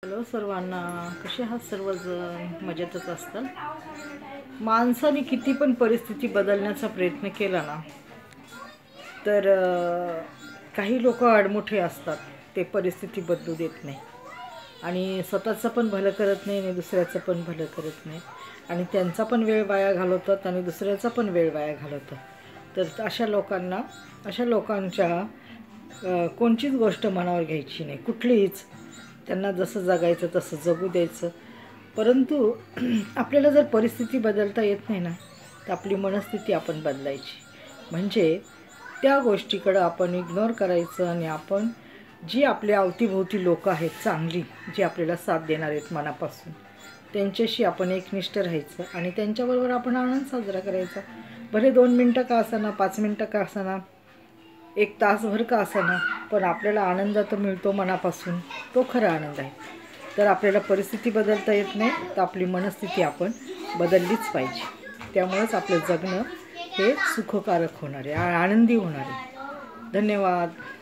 Hello सर्वांना, कसे आहात सर्वजण? मजेतच असतात। माणसाने किती पण परिस्थिती बदलण्याचा प्रयत्न केला ना तर काही लोक आडमुठे असतात, ते परिस्थिती बदलू देत नाही आणि स्वतःचं पण भलं करत नाही आणि दुसऱ्याचं पण भलं करत नाही आणि त्यांचा पण वेळ वाया घालवतात आणि दुसऱ्याचा पण वेळ वाया घालवतात। तर अशा लोकांच्या कोणतीच गोष्ट मनावर घ्यायची नाही, कुठलीच। त्यांना जसं जगायचं तसं जगू द्यायचं। परंतु आपल्याला जर परिस्थिती बदलता येत नाही ना, तर आपली मनस्थिती आपण बदलायची। म्हणजे त्या गोष्टीकडे आपण इग्नोर करायचं आणि आपण जी आपल्या अवतीभोवती लोक आहेत चांगली, जी आपल्याला साथ देणार आहेत मनापासून, त्यांच्याशी आपण एकनिष्ठ राहायचं आणि त्यांच्याबरोबर आपण आनंद साजरा करायचा। भले 2 मिनटं का असेना, 5 मिनटं का असेना, 1 तासभर का असेना, पण आपल्याला आनंद तर मिळतो मनापासून, तो खरा आनंद आहे। तर आपल्याला परिस्थिती बदलता येत नाही, तर आपली मनस्थिती आपण बदललीच पाहिजे। त्यामुळेच आपलं जगणं हे सुखकारक होणार आहे, आनंदी होणार आहे। धन्यवाद।